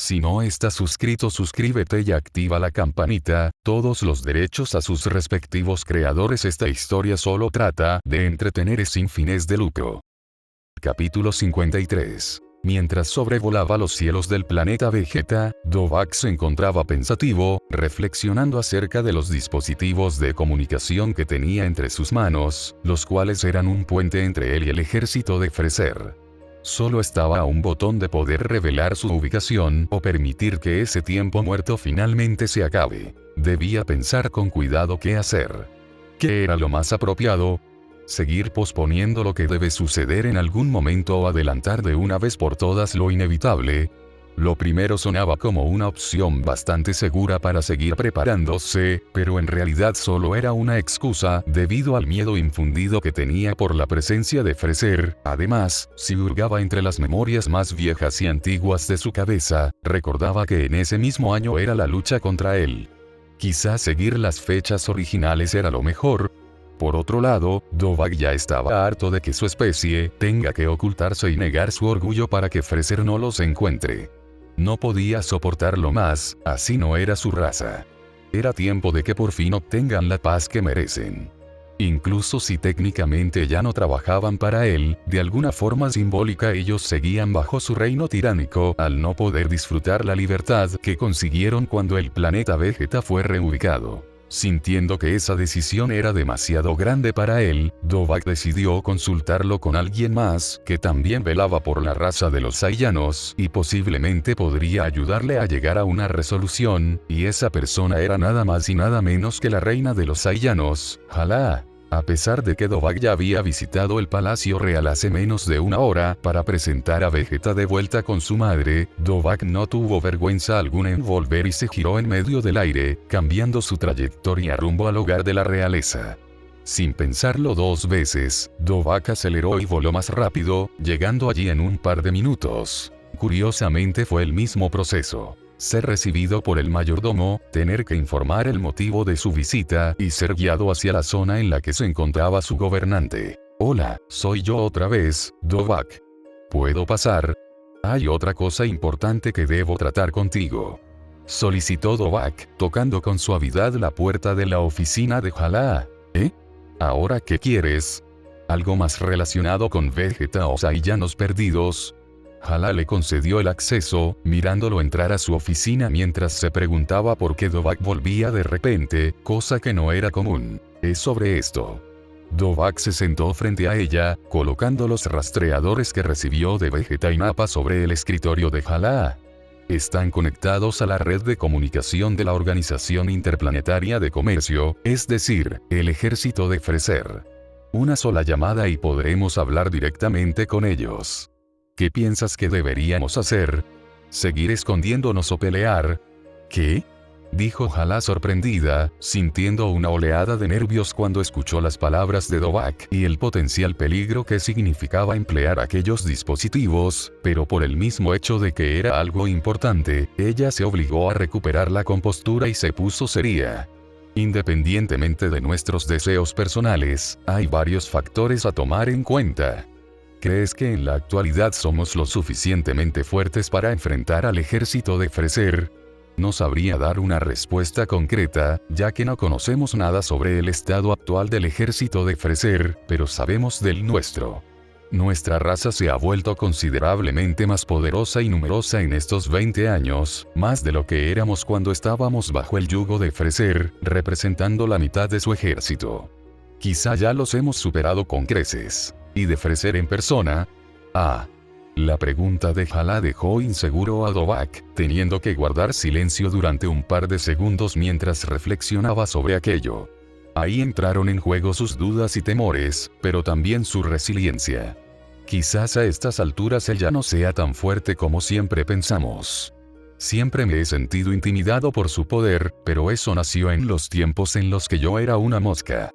Si no estás suscrito, suscríbete y activa la campanita, todos los derechos a sus respectivos creadores. Esta historia solo trata de entretener sin fines de lucro. Capítulo 53. Mientras sobrevolaba los cielos del planeta Vegeta, Dovahk se encontraba pensativo, reflexionando acerca de los dispositivos de comunicación que tenía entre sus manos, los cuales eran un puente entre él y el ejército de Freezer. Solo estaba a un botón de poder revelar su ubicación o permitir que ese tiempo muerto finalmente se acabe. Debía pensar con cuidado qué hacer. ¿Qué era lo más apropiado? ¿Seguir posponiendo lo que debe suceder en algún momento o adelantar de una vez por todas lo inevitable? Lo primero sonaba como una opción bastante segura para seguir preparándose, pero en realidad solo era una excusa debido al miedo infundido que tenía por la presencia de Freezer. Además, si hurgaba entre las memorias más viejas y antiguas de su cabeza, recordaba que en ese mismo año era la lucha contra él. Quizás seguir las fechas originales era lo mejor. Por otro lado, Dovahk ya estaba harto de que su especie tenga que ocultarse y negar su orgullo para que Freezer no los encuentre. No podía soportarlo más, así no era su raza. Era tiempo de que por fin obtengan la paz que merecen. Incluso si técnicamente ya no trabajaban para él, de alguna forma simbólica ellos seguían bajo su reino tiránico al no poder disfrutar la libertad que consiguieron cuando el planeta Vegeta fue reubicado. Sintiendo que esa decisión era demasiado grande para él, Dovahk decidió consultarlo con alguien más, que también velaba por la raza de los Saiyanos, y posiblemente podría ayudarle a llegar a una resolución, y esa persona era nada más y nada menos que la reina de los Saiyanos, Jalaa. A pesar de que Dovahk ya había visitado el Palacio Real hace menos de una hora para presentar a Vegeta de vuelta con su madre, Dovahk no tuvo vergüenza alguna en volver y se giró en medio del aire, cambiando su trayectoria rumbo al hogar de la realeza. Sin pensarlo dos veces, Dovahk aceleró y voló más rápido, llegando allí en un par de minutos. Curiosamente fue el mismo proceso. Ser recibido por el mayordomo, tener que informar el motivo de su visita y ser guiado hacia la zona en la que se encontraba su gobernante. Hola, soy yo otra vez, Dovahk. ¿Puedo pasar? Hay otra cosa importante que debo tratar contigo. Solicitó Dovahk, tocando con suavidad la puerta de la oficina de Jalaa. ¿Eh? ¿Ahora qué quieres? ¿Algo más relacionado con Vegeta o Saiyanos perdidos? Jalaa le concedió el acceso, mirándolo entrar a su oficina mientras se preguntaba por qué Dovahk volvía de repente, cosa que no era común. Es sobre esto. Dovahk se sentó frente a ella, colocando los rastreadores que recibió de Vegeta y Nappa sobre el escritorio de Jalaa. Están conectados a la red de comunicación de la Organización Interplanetaria de Comercio, es decir, el ejército de Freezer. Una sola llamada y podremos hablar directamente con ellos. ¿Qué piensas que deberíamos hacer? ¿Seguir escondiéndonos o pelear? ¿Qué? Dijo Jalaa sorprendida, sintiendo una oleada de nervios cuando escuchó las palabras de Dovahk y el potencial peligro que significaba emplear aquellos dispositivos, pero por el mismo hecho de que era algo importante, ella se obligó a recuperar la compostura y se puso seria. Independientemente de nuestros deseos personales, hay varios factores a tomar en cuenta. ¿Crees que en la actualidad somos lo suficientemente fuertes para enfrentar al ejército de Freezer? No sabría dar una respuesta concreta, ya que no conocemos nada sobre el estado actual del ejército de Freezer, pero sabemos del nuestro. Nuestra raza se ha vuelto considerablemente más poderosa y numerosa en estos 20 años, más de lo que éramos cuando estábamos bajo el yugo de Freezer, representando la mitad de su ejército. Quizá ya los hemos superado con creces. ¿Y de Freezer en persona? La pregunta de Jalaa dejó inseguro a Dovahk, teniendo que guardar silencio durante un par de segundos mientras reflexionaba sobre aquello. Ahí entraron en juego sus dudas y temores, pero también su resiliencia. Quizás a estas alturas él ya no sea tan fuerte como siempre pensamos. Siempre me he sentido intimidado por su poder, pero eso nació en los tiempos en los que yo era una mosca.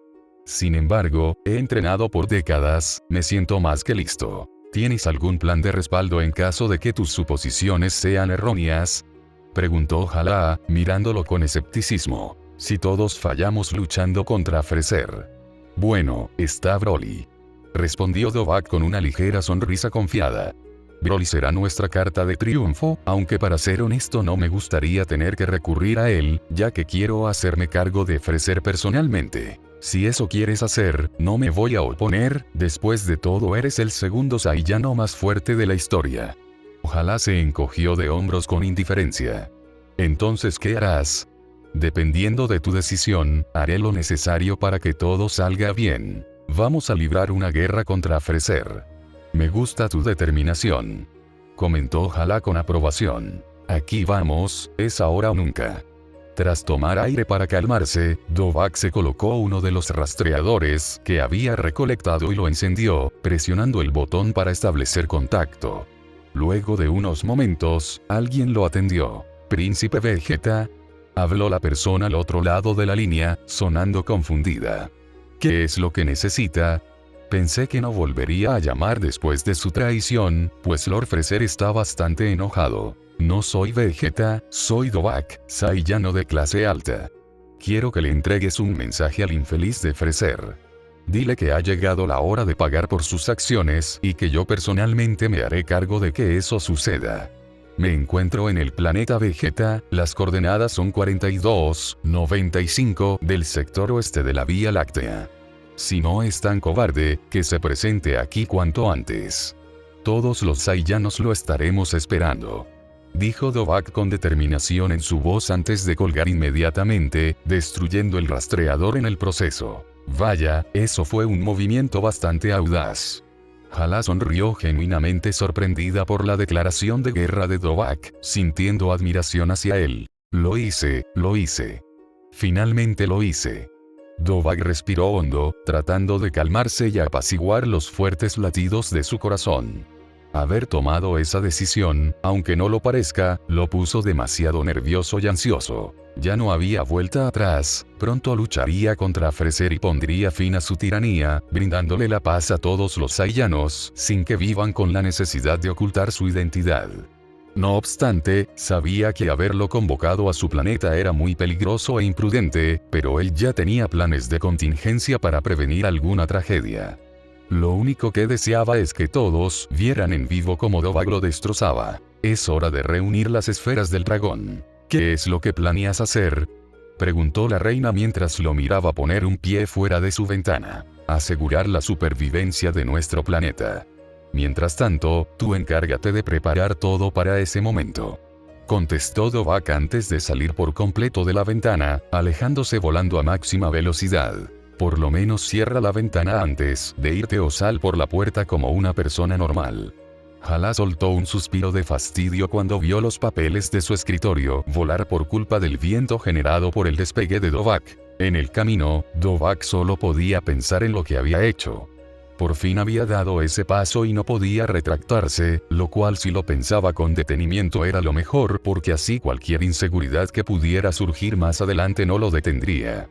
Sin embargo, he entrenado por décadas, me siento más que listo. ¿Tienes algún plan de respaldo en caso de que tus suposiciones sean erróneas? Preguntó Jalaa, mirándolo con escepticismo. Si todos fallamos luchando contra Freezer. Bueno, está Broly. Respondió Dovahk con una ligera sonrisa confiada. Broly será nuestra carta de triunfo, aunque para ser honesto no me gustaría tener que recurrir a él, ya que quiero hacerme cargo de Freezer personalmente. Si eso quieres hacer, no me voy a oponer, después de todo eres el segundo Saiyano más fuerte de la historia. Ojalá se encogió de hombros con indiferencia. Entonces, ¿qué harás? Dependiendo de tu decisión, haré lo necesario para que todo salga bien. Vamos a librar una guerra contra Freezer. Me gusta tu determinación. Comentó Ojalá con aprobación. Aquí vamos, es ahora o nunca. Tras tomar aire para calmarse, Dovahk se colocó uno de los rastreadores que había recolectado y lo encendió, presionando el botón para establecer contacto. Luego de unos momentos, alguien lo atendió. «Príncipe Vegeta», habló la persona al otro lado de la línea, sonando confundida. «¿Qué es lo que necesita?» Pensé que no volvería a llamar después de su traición, pues Lord Freezer está bastante enojado. «No soy Vegeta, soy Dovahk, Saiyano de clase alta. Quiero que le entregues un mensaje al infeliz de Freezer. Dile que ha llegado la hora de pagar por sus acciones y que yo personalmente me haré cargo de que eso suceda. Me encuentro en el planeta Vegeta, las coordenadas son 4295 del sector oeste de la Vía Láctea. Si no es tan cobarde, que se presente aquí cuanto antes. Todos los Saiyanos lo estaremos esperando», dijo Dovahk con determinación en su voz antes de colgar inmediatamente, destruyendo el rastreador en el proceso. Vaya, eso fue un movimiento bastante audaz. Hala sonrió genuinamente sorprendida por la declaración de guerra de Dovahk, sintiendo admiración hacia él. Lo hice. Finalmente lo hice. Dovahk respiró hondo, tratando de calmarse y apaciguar los fuertes latidos de su corazón. Haber tomado esa decisión, aunque no lo parezca, lo puso demasiado nervioso y ansioso. Ya no había vuelta atrás, pronto lucharía contra Freezer y pondría fin a su tiranía, brindándole la paz a todos los Saiyanos, sin que vivan con la necesidad de ocultar su identidad. No obstante, sabía que haberlo convocado a su planeta era muy peligroso e imprudente, pero él ya tenía planes de contingencia para prevenir alguna tragedia. Lo único que deseaba es que todos vieran en vivo cómo Dovahk lo destrozaba. Es hora de reunir las esferas del dragón. «¿Qué es lo que planeas hacer?», preguntó la reina mientras lo miraba poner un pie fuera de su ventana. «Asegurar la supervivencia de nuestro planeta. Mientras tanto, tú encárgate de preparar todo para ese momento», contestó Dovahk antes de salir por completo de la ventana, alejándose volando a máxima velocidad. «Por lo menos cierra la ventana antes de irte o sal por la puerta como una persona normal». Hala soltó un suspiro de fastidio cuando vio los papeles de su escritorio volar por culpa del viento generado por el despegue de Dovahk. En el camino, Dovahk solo podía pensar en lo que había hecho. Por fin había dado ese paso y no podía retractarse, lo cual si lo pensaba con detenimiento era lo mejor porque así cualquier inseguridad que pudiera surgir más adelante no lo detendría.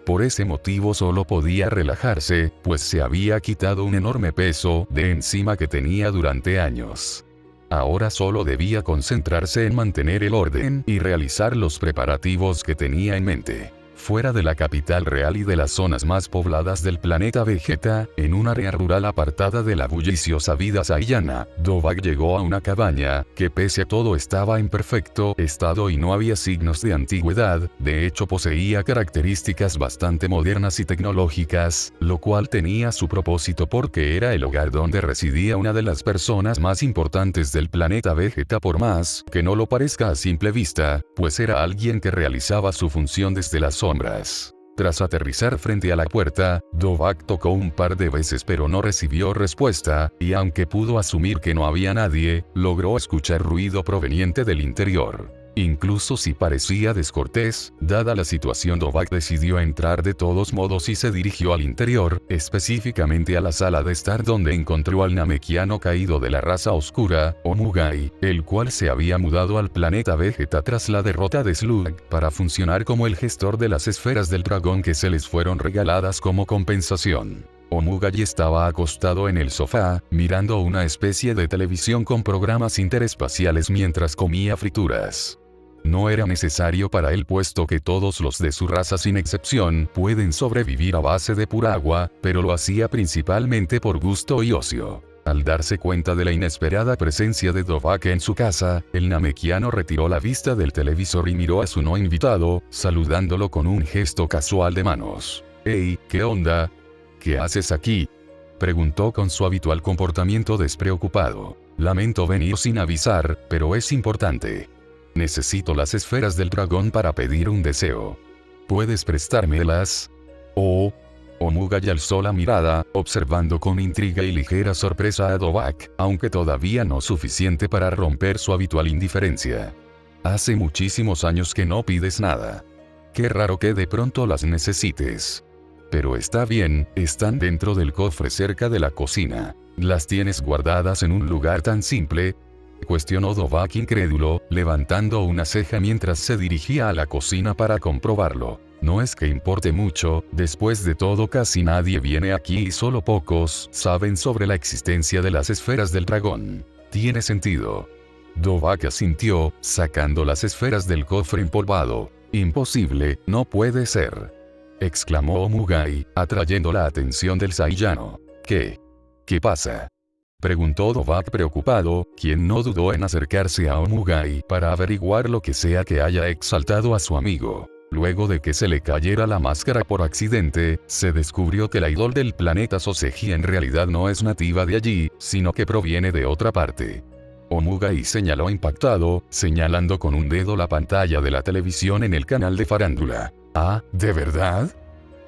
Por ese motivo solo podía relajarse, pues se había quitado un enorme peso de encima que tenía durante años. Ahora solo debía concentrarse en mantener el orden y realizar los preparativos que tenía en mente. Fuera de la capital real y de las zonas más pobladas del planeta Vegeta, en un área rural apartada de la bulliciosa vida saiyana, Dovahk llegó a una cabaña, que pese a todo estaba en perfecto estado y no había signos de antigüedad, de hecho poseía características bastante modernas y tecnológicas, lo cual tenía su propósito porque era el hogar donde residía una de las personas más importantes del planeta Vegeta por más que no lo parezca a simple vista, pues era alguien que realizaba su función desde las sombras. Tras aterrizar frente a la puerta, Dovahk tocó un par de veces pero no recibió respuesta, y aunque pudo asumir que no había nadie, logró escuchar ruido proveniente del interior. Incluso si parecía descortés, dada la situación, Dovahk decidió entrar de todos modos y se dirigió al interior, específicamente a la sala de estar donde encontró al namekiano caído de la raza oscura, Omugai, el cual se había mudado al planeta Vegeta tras la derrota de Slug, para funcionar como el gestor de las esferas del dragón que se les fueron regaladas como compensación. Omugai estaba acostado en el sofá, mirando una especie de televisión con programas interespaciales mientras comía frituras. No era necesario para él puesto que todos los de su raza sin excepción pueden sobrevivir a base de pura agua, pero lo hacía principalmente por gusto y ocio. Al darse cuenta de la inesperada presencia de Dovak en su casa, el namekiano retiró la vista del televisor y miró a su no invitado, saludándolo con un gesto casual de manos. «Hey, ¿qué onda? ¿Qué haces aquí?», preguntó con su habitual comportamiento despreocupado. «Lamento venir sin avisar, pero es importante. Necesito las esferas del dragón para pedir un deseo. ¿Puedes prestármelas?». «Oh». Omugai alzó la mirada, observando con intriga y ligera sorpresa a Dovak, aunque todavía no suficiente para romper su habitual indiferencia. «Hace muchísimos años que no pides nada. Qué raro que de pronto las necesites. Pero está bien, están dentro del cofre cerca de la cocina. ¿Las tienes guardadas en un lugar tan simple?», cuestionó Dovak incrédulo, levantando una ceja mientras se dirigía a la cocina para comprobarlo. «No es que importe mucho, después de todo casi nadie viene aquí y solo pocos saben sobre la existencia de las esferas del dragón». «Tiene sentido». Dovak asintió, sacando las esferas del cofre empolvado. «Imposible, no puede ser», exclamó Omugai, atrayendo la atención del saiyano. «¿Qué pasa?», preguntó Dovak preocupado, quien no dudó en acercarse a Omugai para averiguar lo que sea que haya exaltado a su amigo. Luego de que se le cayera la máscara por accidente, se descubrió que la idol del planeta Soseji en realidad no es nativa de allí, sino que proviene de otra parte. Omugai señaló impactado, señalando con un dedo la pantalla de la televisión en el canal de farándula. «Ah, ¿de verdad?».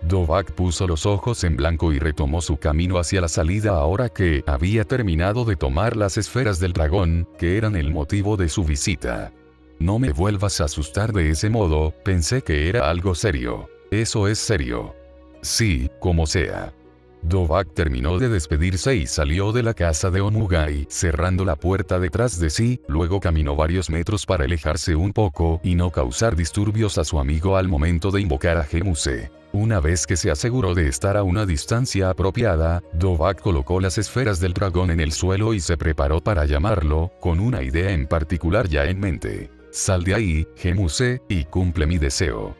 Dovak puso los ojos en blanco y retomó su camino hacia la salida ahora que había terminado de tomar las esferas del dragón, que eran el motivo de su visita. «No me vuelvas a asustar de ese modo, pensé que era algo serio». «Eso es serio». «Sí, como sea». Dovak terminó de despedirse y salió de la casa de Omugai, cerrando la puerta detrás de sí, luego caminó varios metros para alejarse un poco y no causar disturbios a su amigo al momento de invocar a Gemuse. Una vez que se aseguró de estar a una distancia apropiada, Dovak colocó las esferas del dragón en el suelo y se preparó para llamarlo, con una idea en particular ya en mente. «Sal de ahí, Gemuse, y cumple mi deseo».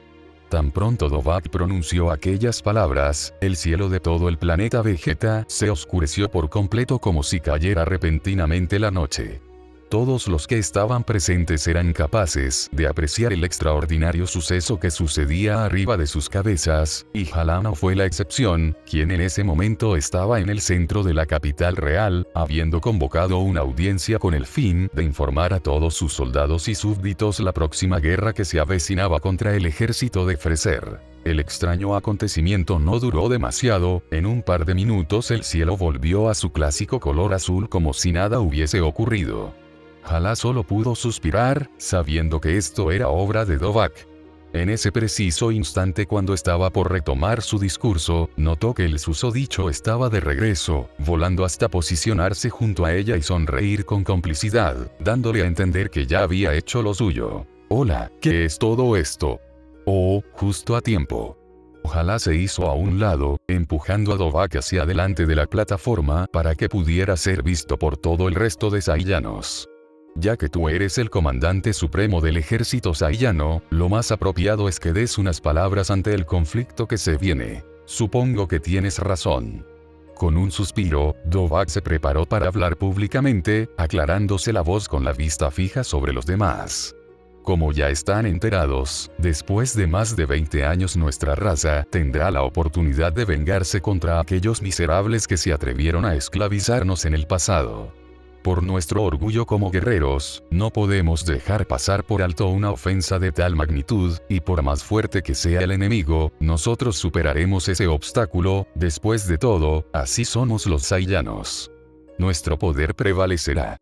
Tan pronto Dovak pronunció aquellas palabras, el cielo de todo el planeta Vegeta se oscureció por completo como si cayera repentinamente la noche. Todos los que estaban presentes eran capaces de apreciar el extraordinario suceso que sucedía arriba de sus cabezas, y Hala no fue la excepción, quien en ese momento estaba en el centro de la capital real, habiendo convocado una audiencia con el fin de informar a todos sus soldados y súbditos la próxima guerra que se avecinaba contra el ejército de Freser. El extraño acontecimiento no duró demasiado, en un par de minutos el cielo volvió a su clásico color azul como si nada hubiese ocurrido. Hala solo pudo suspirar, sabiendo que esto era obra de Dovak. En ese preciso instante cuando estaba por retomar su discurso, notó que el susodicho estaba de regreso, volando hasta posicionarse junto a ella y sonreír con complicidad, dándole a entender que ya había hecho lo suyo. «Hola, ¿qué es todo esto?». «Oh, justo a tiempo». Hala se hizo a un lado, empujando a Dovak hacia adelante de la plataforma para que pudiera ser visto por todo el resto de saiyanos. «Ya que tú eres el comandante supremo del ejército saiyano, lo más apropiado es que des unas palabras ante el conflicto que se viene. Supongo que tienes razón». Con un suspiro, Dovak se preparó para hablar públicamente, aclarándose la voz con la vista fija sobre los demás. «Como ya están enterados, después de más de 20 años nuestra raza tendrá la oportunidad de vengarse contra aquellos miserables que se atrevieron a esclavizarnos en el pasado. Por nuestro orgullo como guerreros, no podemos dejar pasar por alto una ofensa de tal magnitud, y por más fuerte que sea el enemigo, nosotros superaremos ese obstáculo. Después de todo, así somos los saiyanos. Nuestro poder prevalecerá.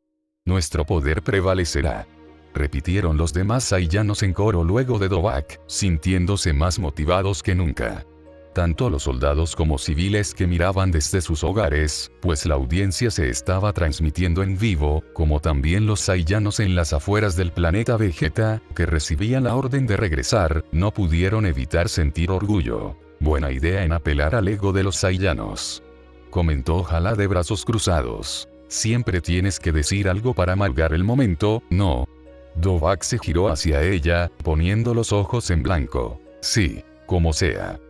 Nuestro poder prevalecerá», repitieron los demás saiyanos en coro luego de Dovak, sintiéndose más motivados que nunca. Tanto los soldados como civiles que miraban desde sus hogares, pues la audiencia se estaba transmitiendo en vivo, como también los saiyanos en las afueras del planeta Vegeta, que recibían la orden de regresar, no pudieron evitar sentir orgullo. «Buena idea en apelar al ego de los saiyanos», comentó Hala de brazos cruzados. «Siempre tienes que decir algo para amargar el momento, ¿no?». Dovak se giró hacia ella, poniendo los ojos en blanco. «Sí, como sea».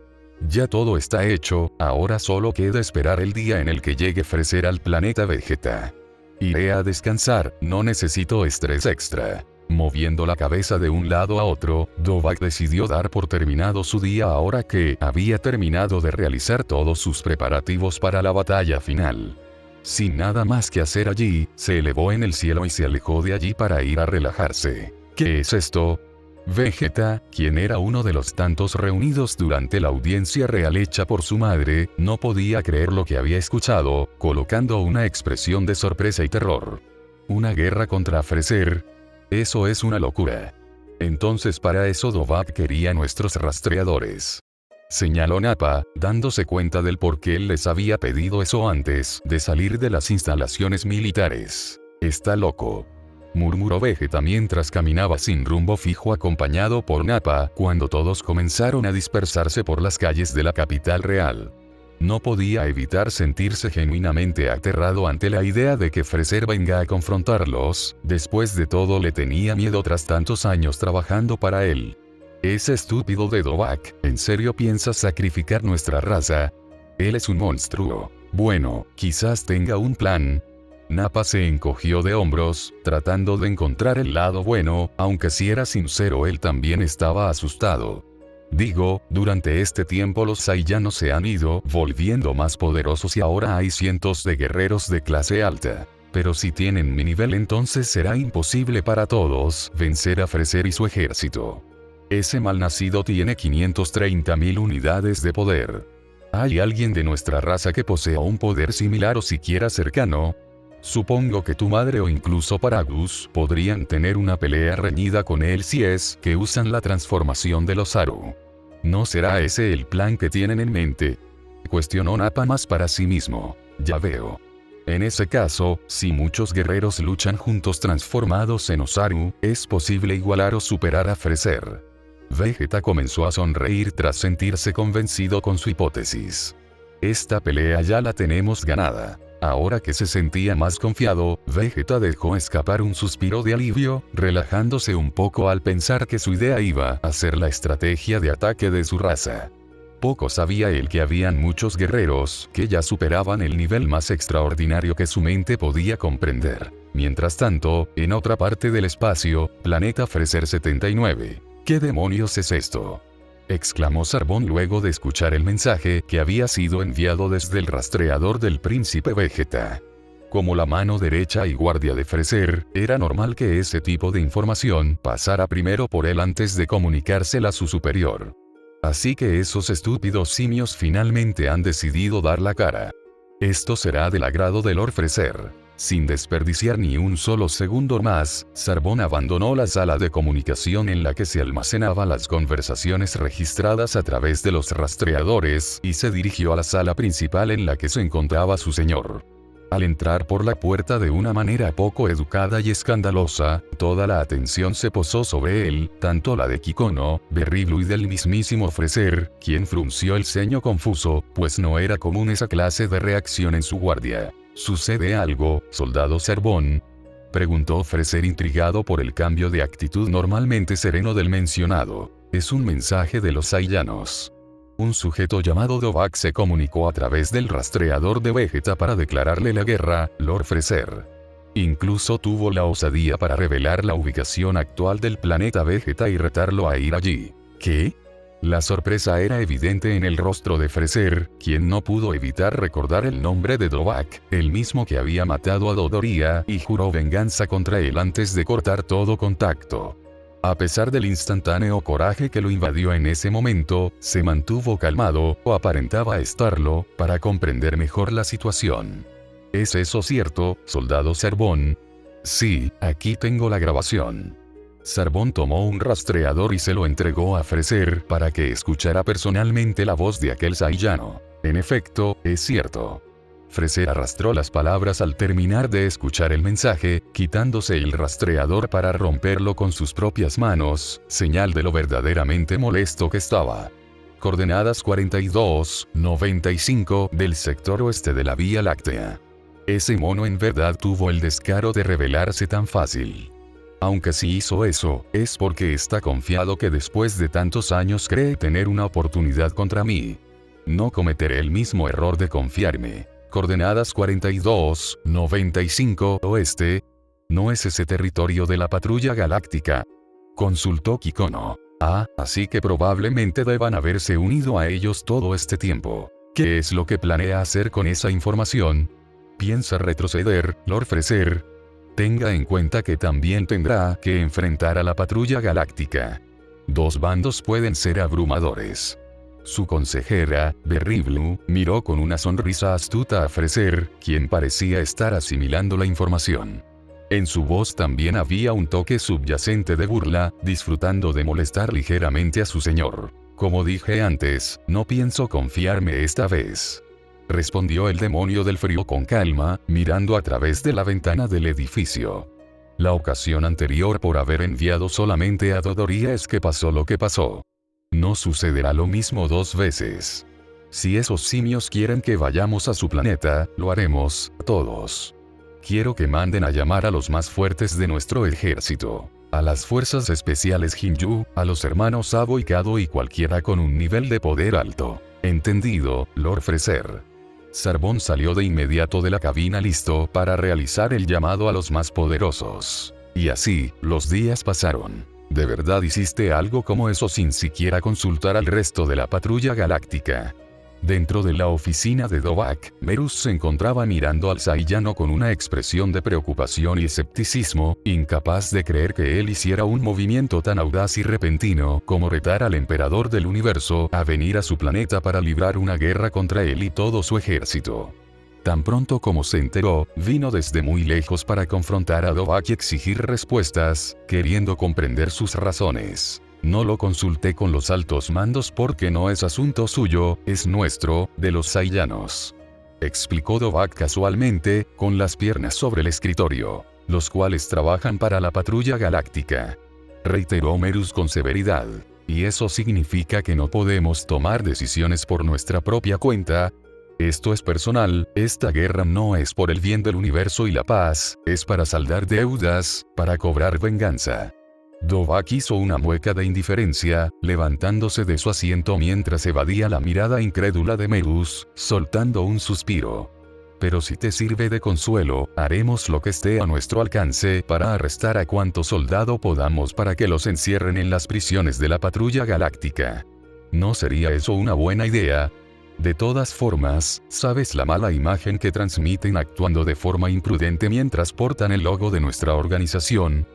Ya todo está hecho, ahora solo queda esperar el día en el que llegue Freser al planeta Vegeta. Iré a descansar, no necesito estrés extra. Moviendo la cabeza de un lado a otro, Dovahk decidió dar por terminado su día ahora que había terminado de realizar todos sus preparativos para la batalla final. Sin nada más que hacer allí, se elevó en el cielo y se alejó de allí para ir a relajarse. ¿Qué es esto? Vegeta, quien era uno de los tantos reunidos durante la audiencia real hecha por su madre, no podía creer lo que había escuchado, colocando una expresión de sorpresa y terror. ¿Una guerra contra Freser? Eso es una locura. Entonces para eso Dovahk quería nuestros rastreadores. Señaló Nappa, dándose cuenta del por qué él les había pedido eso antes de salir de las instalaciones militares. Está loco, murmuró Vegeta mientras caminaba sin rumbo fijo acompañado por Nappa cuando todos comenzaron a dispersarse por las calles de la capital real. No podía evitar sentirse genuinamente aterrado ante la idea de que Freser venga a confrontarlos, después de todo le tenía miedo tras tantos años trabajando para él. Ese estúpido de Dovahk, ¿en serio piensa sacrificar nuestra raza? Él es un monstruo. Bueno, quizás tenga un plan. Nappa se encogió de hombros, tratando de encontrar el lado bueno, aunque si era sincero él también estaba asustado. Digo, durante este tiempo los Saiyanos se han ido volviendo más poderosos y ahora hay cientos de guerreros de clase alta. Pero si tienen mi nivel entonces será imposible para todos vencer a Freser y su ejército. Ese malnacido tiene 530.000 unidades de poder. ¿Hay alguien de nuestra raza que posea un poder similar o siquiera cercano? Supongo que tu madre o incluso Paragus podrían tener una pelea reñida con él si es que usan la transformación de los Aru. ¿No será ese el plan que tienen en mente? Cuestionó Nappa más para sí mismo. Ya veo. En ese caso, si muchos guerreros luchan juntos transformados en Osaru, es posible igualar o superar a Freser. Vegeta comenzó a sonreír tras sentirse convencido con su hipótesis. Esta pelea ya la tenemos ganada. Ahora que se sentía más confiado, Vegeta dejó escapar un suspiro de alivio, relajándose un poco al pensar que su idea iba a ser la estrategia de ataque de su raza. Poco sabía él que habían muchos guerreros que ya superaban el nivel más extraordinario que su mente podía comprender. Mientras tanto, en otra parte del espacio, planeta Freser 79. ¿Qué demonios es esto?, exclamó Zarbon luego de escuchar el mensaje que había sido enviado desde el rastreador del príncipe Vegeta. Como la mano derecha y guardia de Freser, era normal que ese tipo de información pasara primero por él antes de comunicársela a su superior. Así que esos estúpidos simios finalmente han decidido dar la cara. Esto será del agrado de Lord Freser. Sin desperdiciar ni un solo segundo más, Zarbon abandonó la sala de comunicación en la que se almacenaban las conversaciones registradas a través de los rastreadores y se dirigió a la sala principal en la que se encontraba su señor. Al entrar por la puerta de una manera poco educada y escandalosa, toda la atención se posó sobre él, tanto la de Kikono, Berry Blue y del mismísimo Freser, quien frunció el ceño confuso, pues no era común esa clase de reacción en su guardia. ¿Sucede algo, soldado Zarbon?, preguntó Freser intrigado por el cambio de actitud normalmente sereno del mencionado. Es un mensaje de los Saiyanos. Un sujeto llamado Dovahk se comunicó a través del rastreador de Vegeta para declararle la guerra, Lord Freser. Incluso tuvo la osadía para revelar la ubicación actual del planeta Vegeta y retarlo a ir allí. ¿Qué? La sorpresa era evidente en el rostro de Freser, quien no pudo evitar recordar el nombre de Dovahk, el mismo que había matado a Dodoria y juró venganza contra él antes de cortar todo contacto. A pesar del instantáneo coraje que lo invadió en ese momento, se mantuvo calmado, o aparentaba estarlo, para comprender mejor la situación. ¿Es eso cierto, soldado Zarbon? Sí, aquí tengo la grabación. Zarbon tomó un rastreador y se lo entregó a Freser para que escuchara personalmente la voz de aquel Saiyano. En efecto, es cierto. Freser arrastró las palabras al terminar de escuchar el mensaje, quitándose el rastreador para romperlo con sus propias manos, señal de lo verdaderamente molesto que estaba. Coordenadas 42-95 del sector oeste de la Vía Láctea. Ese mono en verdad tuvo el descaro de revelarse tan fácil. Aunque si hizo eso, es porque está confiado que después de tantos años cree tener una oportunidad contra mí. no cometeré el mismo error de confiarme. Coordenadas 4295 oeste. ¿No es ese territorio de la patrulla galáctica?, consultó Kikono. Ah, así que probablemente deban haberse unido a ellos todo este tiempo. ¿Qué es lo que planea hacer con esa información? ¿Piensa retroceder, Lord Freser? Tenga en cuenta que también tendrá que enfrentar a la patrulla galáctica. Dos bandos pueden ser abrumadores. Su consejera, Berry Blue, miró con una sonrisa astuta a Freser, quien parecía estar asimilando la información. En su voz también había un toque subyacente de burla, disfrutando de molestar ligeramente a su señor. Como dije antes, no pienso confiarme esta vez, respondió el demonio del frío con calma, mirando a través de la ventana del edificio. La ocasión anterior por haber enviado solamente a Dodoria es que pasó lo que pasó. No sucederá lo mismo dos veces. Si esos simios quieren que vayamos a su planeta, lo haremos, todos. Quiero que manden a llamar a los más fuertes de nuestro ejército, a las fuerzas especiales Hinju, a los hermanos Sabo y Kado y cualquiera con un nivel de poder alto. Entendido, Lord Freser. Sarbón salió de inmediato de la cabina listo para realizar el llamado a los más poderosos. Y así, los días pasaron. ¿De verdad hiciste algo como eso sin siquiera consultar al resto de la patrulla galáctica? Dentro de la oficina de Dovak, Merus se encontraba mirando al Saiyano con una expresión de preocupación y escepticismo, incapaz de creer que él hiciera un movimiento tan audaz y repentino como retar al emperador del universo a venir a su planeta para librar una guerra contra él y todo su ejército. Tan pronto como se enteró, vino desde muy lejos para confrontar a Dovak y exigir respuestas, queriendo comprender sus razones. No lo consulté con los altos mandos porque no es asunto suyo, es nuestro, de los Saiyanos, explicó Dovak casualmente, con las piernas sobre el escritorio, los cuales trabajan para la patrulla galáctica. Reiteró Merus con severidad. ¿Y eso significa que no podemos tomar decisiones por nuestra propia cuenta? Esto es personal, esta guerra no es por el bien del universo y la paz, es para saldar deudas, para cobrar venganza. Dovak hizo una mueca de indiferencia, levantándose de su asiento mientras evadía la mirada incrédula de Merus, soltando un suspiro. Pero si te sirve de consuelo, haremos lo que esté a nuestro alcance para arrestar a cuanto soldado podamos para que los encierren en las prisiones de la patrulla galáctica. ¿No sería eso una buena idea? De todas formas, ¿sabes la mala imagen que transmiten actuando de forma imprudente mientras portan el logo de nuestra organización?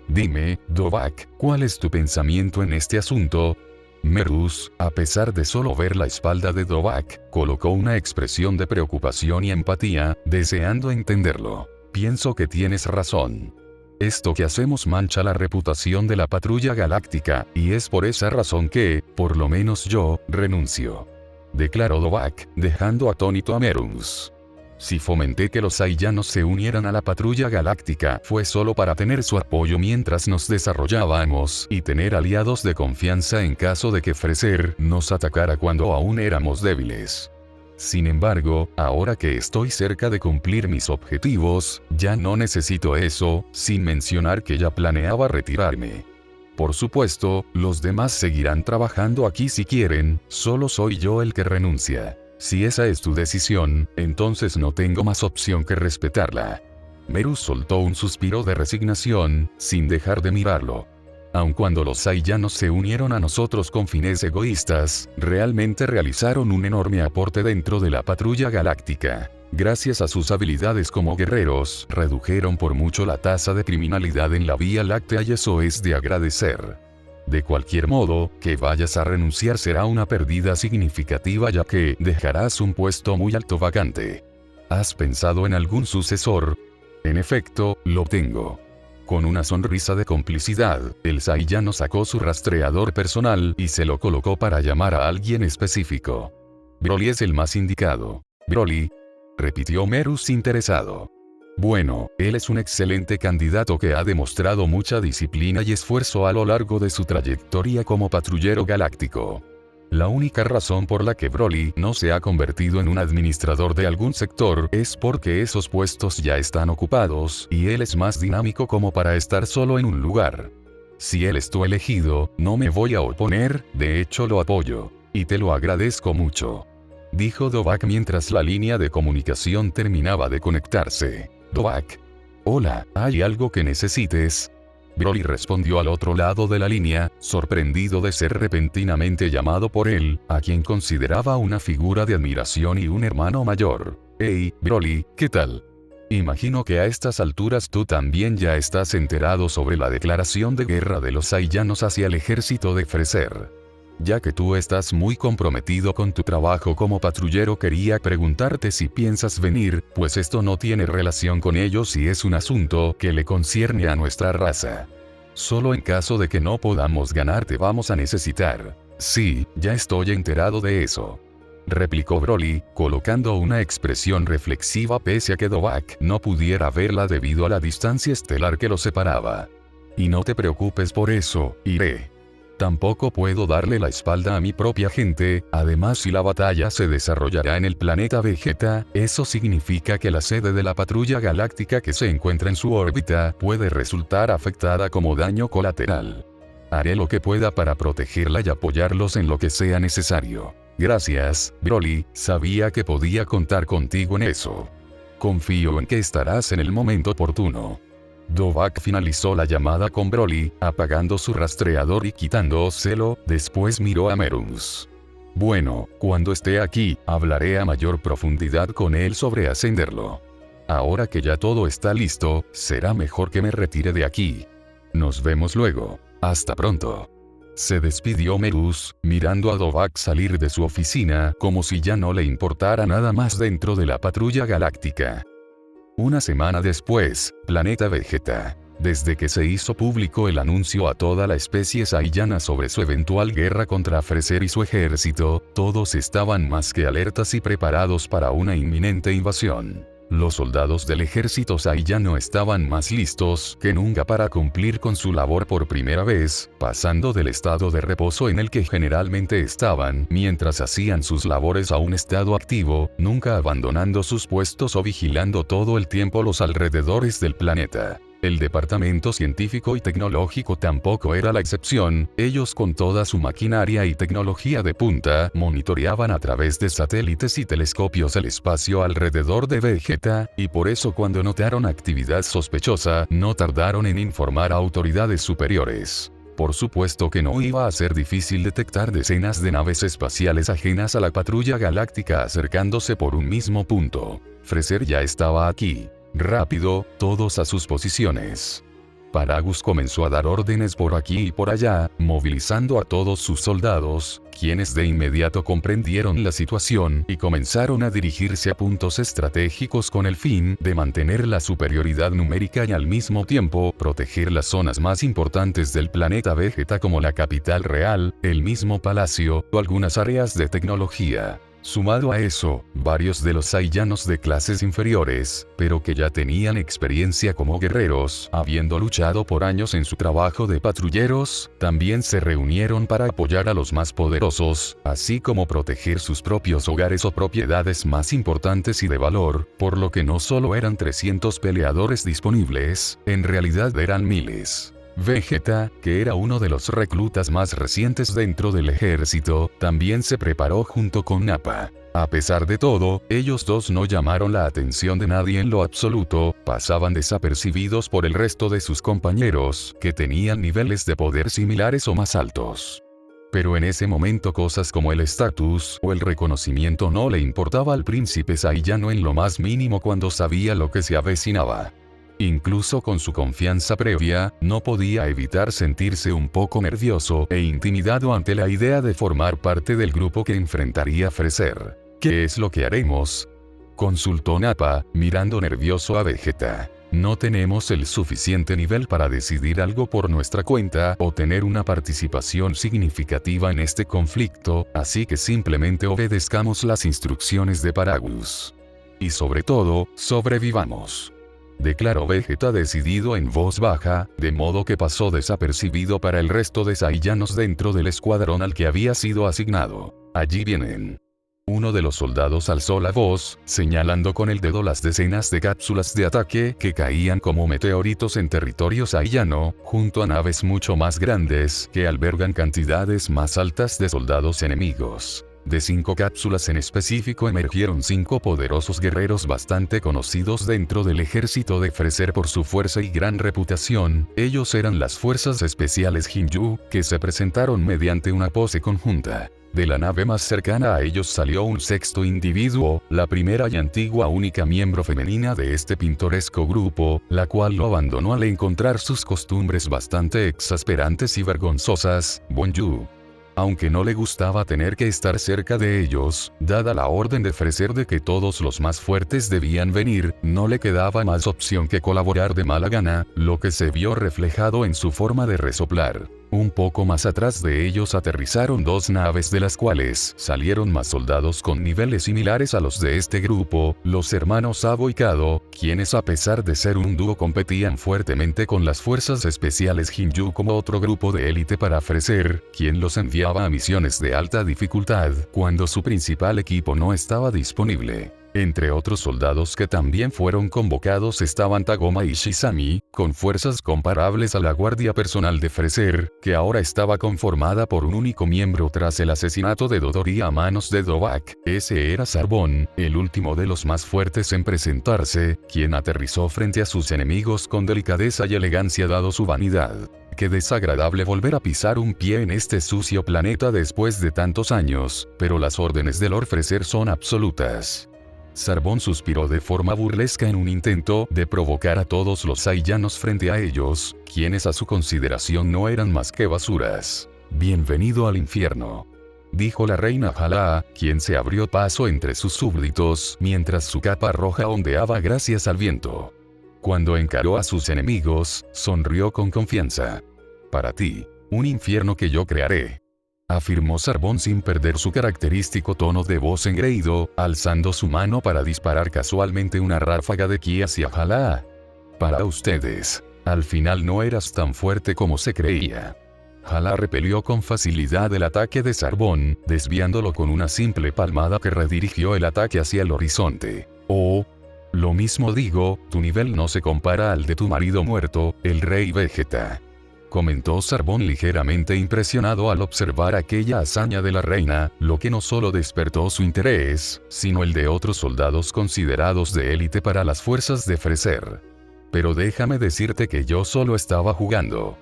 Dime, Dovak, ¿cuál es tu pensamiento en este asunto? Merus, a pesar de solo ver la espalda de Dovak, colocó una expresión de preocupación y empatía, deseando entenderlo. Pienso que tienes razón. Esto que hacemos mancha la reputación de la patrulla galáctica, y es por esa razón que, por lo menos yo, renuncio, declaró Dovak, dejando atónito a Merus. Si fomenté que los Saiyanos se unieran a la patrulla galáctica fue solo para tener su apoyo mientras nos desarrollábamos y tener aliados de confianza en caso de que Freser nos atacara cuando aún éramos débiles. Sin embargo, ahora que estoy cerca de cumplir mis objetivos, ya no necesito eso, sin mencionar que ya planeaba retirarme. Por supuesto, los demás seguirán trabajando aquí si quieren, solo soy yo el que renuncia. Si esa es tu decisión, entonces no tengo más opción que respetarla. Merus soltó un suspiro de resignación, sin dejar de mirarlo. Aun cuando los Saiyanos se unieron a nosotros con fines egoístas, realmente realizaron un enorme aporte dentro de la patrulla galáctica. Gracias a sus habilidades como guerreros, redujeron por mucho la tasa de criminalidad en la Vía Láctea y eso es de agradecer. De cualquier modo, que vayas a renunciar será una pérdida significativa ya que dejarás un puesto muy alto vacante. ¿Has pensado en algún sucesor? En efecto, lo tengo. Con una sonrisa de complicidad, el Saiyano sacó su rastreador personal y se lo colocó para llamar a alguien específico. Broly es el más indicado. Broly, repitió Merus interesado. Bueno, él es un excelente candidato que ha demostrado mucha disciplina y esfuerzo a lo largo de su trayectoria como patrullero galáctico. La única razón por la que Broly no se ha convertido en un administrador de algún sector es porque esos puestos ya están ocupados y él es más dinámico como para estar solo en un lugar. Si él es tu elegido, no me voy a oponer, de hecho lo apoyo. Y te lo agradezco mucho. dijo Dovak mientras la línea de comunicación terminaba de conectarse. Dovak. Hola, ¿hay algo que necesites? Broly respondió al otro lado de la línea, sorprendido de ser repentinamente llamado por él, a quien consideraba una figura de admiración y un hermano mayor. Hey, Broly, ¿qué tal? Imagino que a estas alturas tú también ya estás enterado sobre la declaración de guerra de los Saiyanos hacia el ejército de Freezer. Ya que tú estás muy comprometido con tu trabajo como patrullero, quería preguntarte si piensas venir, pues esto no tiene relación con ellos y es un asunto que le concierne a nuestra raza. Solo en caso de que no podamos ganar te vamos a necesitar. Sí, ya estoy enterado de eso, replicó Broly, colocando una expresión reflexiva pese a que Dovak no pudiera verla debido a la distancia estelar que los separaba. Y no te preocupes por eso, iré. Tampoco puedo darle la espalda a mi propia gente, además si la batalla se desarrollará en el planeta Vegeta, eso significa que la sede de la patrulla galáctica que se encuentra en su órbita puede resultar afectada como daño colateral. Haré lo que pueda para protegerla y apoyarlos en lo que sea necesario. Gracias, Broly, sabía que podía contar contigo en eso. Confío en que estarás en el momento oportuno. Dovak finalizó la llamada con Broly, apagando su rastreador y quitándoselo, después miró a Merus. Bueno, cuando esté aquí, hablaré a mayor profundidad con él sobre ascenderlo. Ahora que ya todo está listo, será mejor que me retire de aquí. Nos vemos luego. Hasta pronto. Se despidió Merus, mirando a Dovak salir de su oficina como si ya no le importara nada más dentro de la patrulla galáctica. Una semana después, Planeta Vegeta. Desde que se hizo público el anuncio a toda la especie saiyana sobre su eventual guerra contra Freezer y su ejército, todos estaban más que alertas y preparados para una inminente invasión. Los soldados del ejército saiyano estaban más listos que nunca para cumplir con su labor por primera vez, pasando del estado de reposo en el que generalmente estaban mientras hacían sus labores a un estado activo, nunca abandonando sus puestos o vigilando todo el tiempo los alrededores del planeta. El departamento científico y tecnológico tampoco era la excepción, ellos con toda su maquinaria y tecnología de punta, monitoreaban a través de satélites y telescopios el espacio alrededor de Vegeta, y por eso cuando notaron actividad sospechosa, no tardaron en informar a autoridades superiores. Por supuesto que no iba a ser difícil detectar decenas de naves espaciales ajenas a la patrulla galáctica acercándose por un mismo punto. Freezer ya estaba aquí. Rápido, todos a sus posiciones. Paragus comenzó a dar órdenes por aquí y por allá, movilizando a todos sus soldados, quienes de inmediato comprendieron la situación y comenzaron a dirigirse a puntos estratégicos con el fin de mantener la superioridad numérica y al mismo tiempo proteger las zonas más importantes del planeta Vegeta como la capital real, el mismo palacio o algunas áreas de tecnología. Sumado a eso, varios de los saiyanos de clases inferiores, pero que ya tenían experiencia como guerreros, habiendo luchado por años en su trabajo de patrulleros, también se reunieron para apoyar a los más poderosos, así como proteger sus propios hogares o propiedades más importantes y de valor, por lo que no solo eran 300 peleadores disponibles, en realidad eran miles. Vegeta, que era uno de los reclutas más recientes dentro del ejército, también se preparó junto con Nappa. A pesar de todo, ellos dos no llamaron la atención de nadie en lo absoluto, pasaban desapercibidos por el resto de sus compañeros, que tenían niveles de poder similares o más altos. Pero en ese momento cosas como el estatus o el reconocimiento no le importaba al príncipe saiyano en lo más mínimo cuando sabía lo que se avecinaba. Incluso con su confianza previa, no podía evitar sentirse un poco nervioso e intimidado ante la idea de formar parte del grupo que enfrentaría a Freezer. ¿Qué es lo que haremos?, consultó Nappa, mirando nervioso a Vegeta. No tenemos el suficiente nivel para decidir algo por nuestra cuenta o tener una participación significativa en este conflicto, así que simplemente obedezcamos las instrucciones de Paragus. Y sobre todo, sobrevivamos, declaró Vegeta decidido en voz baja, de modo que pasó desapercibido para el resto de saiyanos dentro del escuadrón al que había sido asignado. Allí vienen. Uno de los soldados alzó la voz, señalando con el dedo las decenas de cápsulas de ataque que caían como meteoritos en territorio saiyano, junto a naves mucho más grandes que albergan cantidades más altas de soldados enemigos. De 5 cápsulas en específico emergieron 5 poderosos guerreros bastante conocidos dentro del ejército de Freser por su fuerza y gran reputación. Ellos eran las fuerzas especiales Hinju, que se presentaron mediante una pose conjunta. De la nave más cercana a ellos salió un sexto individuo, la primera y antigua única miembro femenina de este pintoresco grupo, la cual lo abandonó al encontrar sus costumbres bastante exasperantes y vergonzosas, Bonju. Aunque no le gustaba tener que estar cerca de ellos, dada la orden de Freser de que todos los más fuertes debían venir, no le quedaba más opción que colaborar de mala gana, lo que se vio reflejado en su forma de resoplar. Un poco más atrás de ellos aterrizaron 2 naves de las cuales salieron más soldados con niveles similares a los de este grupo, los hermanos Sabo y Kado, quienes a pesar de ser un dúo competían fuertemente con las fuerzas especiales Hinju como otro grupo de élite para Freser, quien los enviaba a misiones de alta dificultad cuando su principal equipo no estaba disponible. Entre otros soldados que también fueron convocados estaban Tagoma y Shizami, con fuerzas comparables a la guardia personal de Freser, que ahora estaba conformada por un único miembro tras el asesinato de Dodori a manos de Dovak. Ese era Sarbon, el último de los más fuertes en presentarse, quien aterrizó frente a sus enemigos con delicadeza y elegancia dado su vanidad. Qué desagradable volver a pisar un pie en este sucio planeta después de tantos años, pero las órdenes de Lord Freser son absolutas. Sarbon suspiró de forma burlesca en un intento de provocar a todos los Saiyanos frente a ellos, quienes a su consideración no eran más que basuras. «Bienvenido al infierno», dijo la reina Jalaa, quien se abrió paso entre sus súbditos mientras su capa roja ondeaba gracias al viento. Cuando encaró a sus enemigos, sonrió con confianza. «Para ti, un infierno que yo crearé», afirmó Sarbon sin perder su característico tono de voz engreído, alzando su mano para disparar casualmente una ráfaga de ki hacia Jalaa. «Para ustedes. Al final no eras tan fuerte como se creía». Jalaa repelió con facilidad el ataque de Sarbon, desviándolo con una simple palmada que redirigió el ataque hacia el horizonte. «Oh, lo mismo digo, tu nivel no se compara al de tu marido muerto, el rey Vegeta», comentó Sarbon ligeramente impresionado al observar aquella hazaña de la reina, lo que no solo despertó su interés, sino el de otros soldados considerados de élite para las fuerzas de Freser. «Pero déjame decirte que yo solo estaba jugando.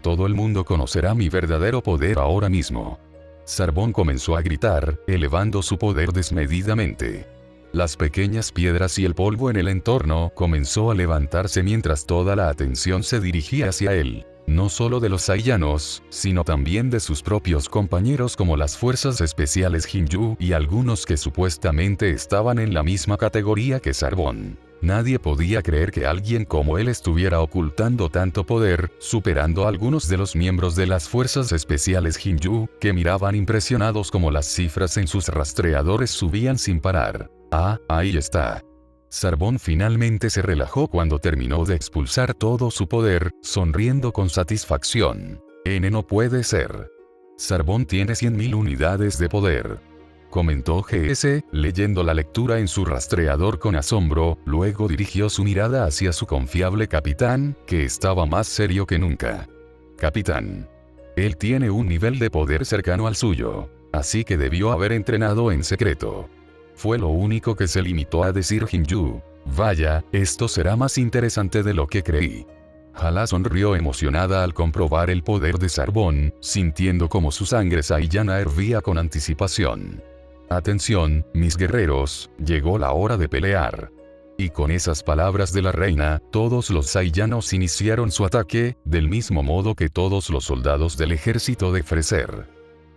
Todo el mundo conocerá mi verdadero poder ahora mismo». Sarbon comenzó a gritar, elevando su poder desmedidamente. Las pequeñas piedras y el polvo en el entorno comenzó a levantarse mientras toda la atención se dirigía hacia él. No solo de los Saiyanos, sino también de sus propios compañeros como las fuerzas especiales Hinju y algunos que supuestamente estaban en la misma categoría que Sarbon. Nadie podía creer que alguien como él estuviera ocultando tanto poder, superando a algunos de los miembros de las fuerzas especiales Hinju, que miraban impresionados como las cifras en sus rastreadores subían sin parar. «Ah, ahí está». Sarbon finalmente se relajó cuando terminó de expulsar todo su poder, sonriendo con satisfacción. «No puede ser. Sarbon tiene 100.000 unidades de poder», comentó GS, leyendo la lectura en su rastreador con asombro, luego dirigió su mirada hacia su confiable capitán, que estaba más serio que nunca. «Capitán. Él tiene un nivel de poder cercano al suyo, así que debió haber entrenado en secreto». Fue lo único que se limitó a decir Hinju. «Vaya, esto será más interesante de lo que creí». Jalaa sonrió emocionada al comprobar el poder de Sarbon, sintiendo como su sangre saiyana hervía con anticipación. «Atención, mis guerreros, llegó la hora de pelear». Y con esas palabras de la reina, todos los saiyanos iniciaron su ataque, del mismo modo que todos los soldados del ejército de Freser.